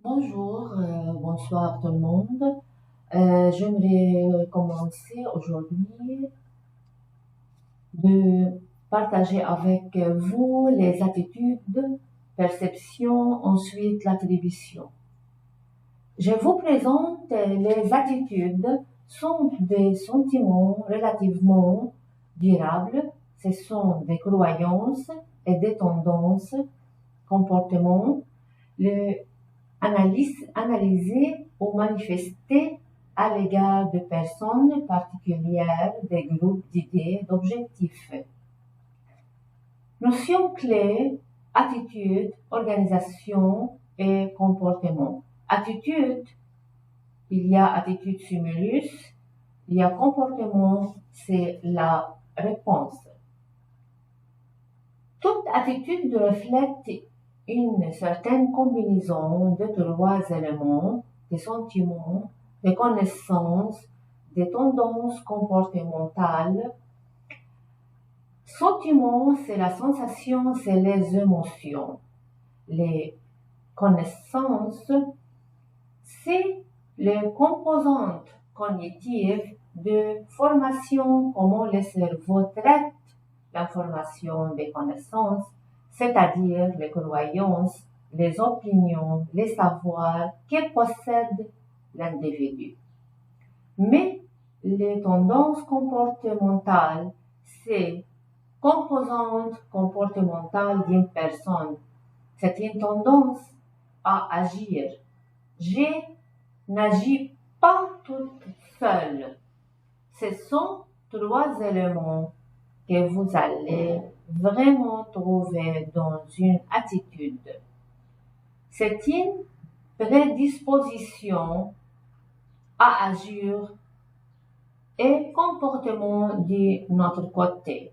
Bonjour, bonsoir tout le monde. J'aimerais commencer aujourd'hui de partager avec vous les attitudes, perceptions, ensuite l'attribution. Je vous présente les attitudes sont des sentiments relativement durables. Ce sont des croyances et des tendances, comportements. Le analyser ou manifester à l'égard de personnes particulières, des groupes d'idées, d'objectifs. Notions clés, attitude, organisation et comportement. Attitude, il y a attitude stimulus, il y a comportement, c'est la réponse. Toute attitude reflète une certaine combinaison de trois éléments, des sentiments, des connaissances, des tendances comportementales. Sentiments, c'est la sensation, c'est les émotions. Les connaissances, c'est les composantes cognitives de formation, comment le cerveau traite l'information des connaissances, c'est-à-dire les croyances, les opinions, les savoirs que possède l'individu. Mais les tendances comportementales, c'est composante comportementale d'une personne. C'est une tendance à agir. Je n'agis pas toute seule. Ce sont trois éléments que vous allez vraiment trouver dans une attitude. C'est une prédisposition à agir et comportement de notre côté.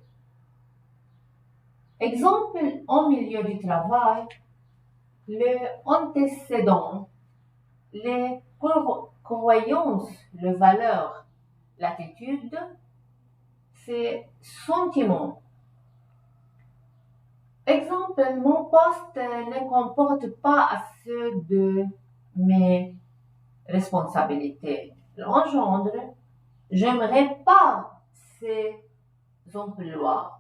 Exemple, en milieu du travail, le antécédent, les croyances, les valeurs, l'attitude, c'est sentiment. Exemple, mon poste ne comporte pas assez de mes responsabilités. L'engendre, j'aimerais pas ces emplois.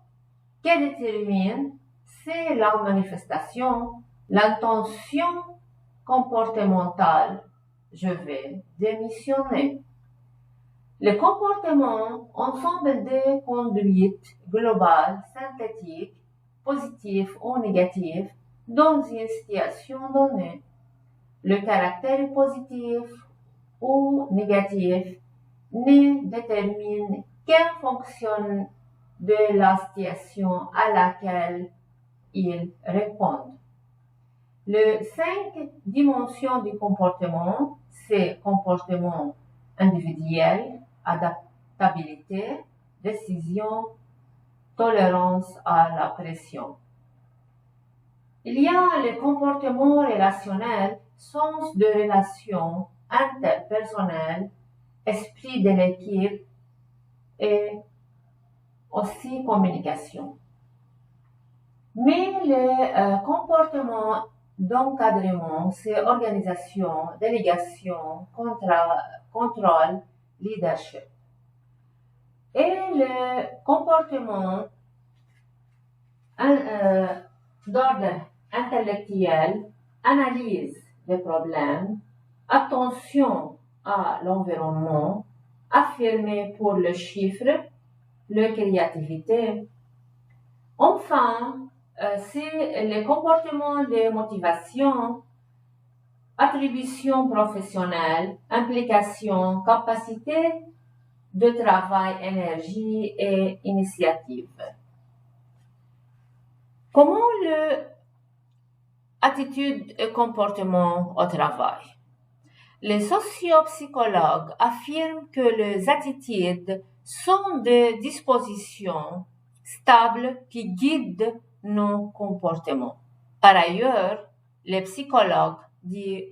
Que détermine, c'est la manifestation, l'intention comportementale. Je vais démissionner. Le comportement, ensemble des conduites globales, synthétiques, positif ou négatif dans une situation donnée. Le caractère positif ou négatif ne détermine qu'en fonction de la situation à laquelle ils répondent. Les 5 dimensions du comportement, c'est comportement individuel, adaptabilité, décision, tolérance à la pression. Il y a le comportement relationnel, sens de relation interpersonnelle, esprit de l'équipe et aussi communication. Mais le comportement d'encadrement, c'est organisation, délégation, contrôle, leadership. Et le comportement d'ordre intellectuel, analyse des problèmes, attention à l'environnement, affirmer pour le chiffre, la créativité. Enfin, c'est le comportement de motivation, attribution professionnelle, implication, capacité de travail, énergie et initiative. Comment l'attitude et comportement au travail? Les sociopsychologues affirment que les attitudes sont des dispositions stables qui guident nos comportements. Par ailleurs, les psychologues du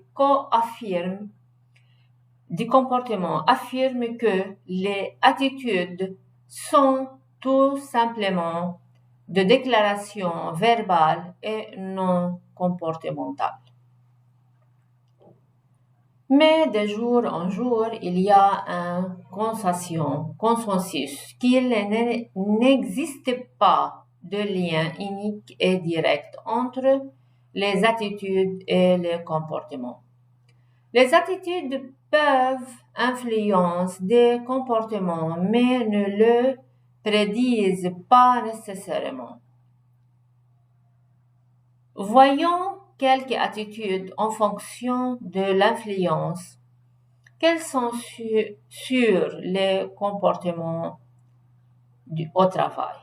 comportement affirment que les attitudes sont tout simplement de déclarations verbales et non comportementales. Mais de jour en jour, il y a un consensus qu'il n'existe pas de lien unique et direct entre les attitudes et les comportements. Les attitudes peuvent influencer des comportements, mais ne le prédisent pas nécessairement. Voyons quelques attitudes en fonction de l'influence qu'elles sont sur les comportements au travail.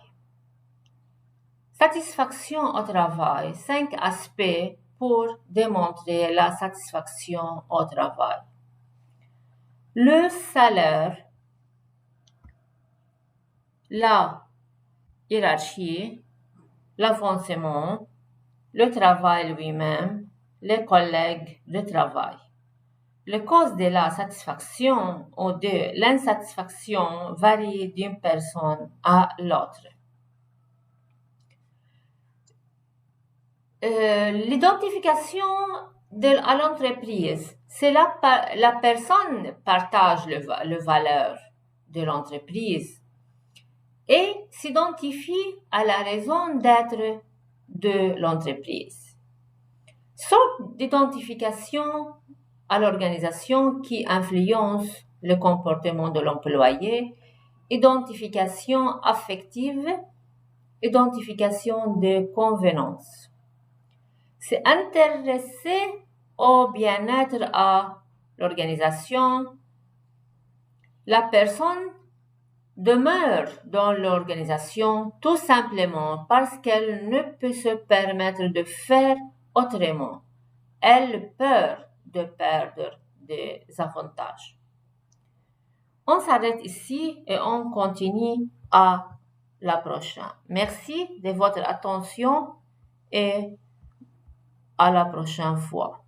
Satisfaction au travail, 5 aspects pour démontrer la satisfaction au travail. Le salaire, la hiérarchie, l'avancement, le travail lui-même, les collègues de travail. Les causes de la satisfaction ou de l'insatisfaction varient d'une personne à l'autre. L'identification à l'entreprise, c'est la personne partage le valeur de l'entreprise et s'identifie à la raison d'être de l'entreprise. Sorte d'identification à l'organisation qui influence le comportement de l'employé, identification affective, identification de convenance. S'intéresser au bien-être à l'organisation, la personne demeure dans l'organisation tout simplement parce qu'elle ne peut se permettre de faire autrement. Elle peur de perdre des avantages. On s'arrête ici et on continue à la prochaine. Merci de votre attention et à la prochaine fois.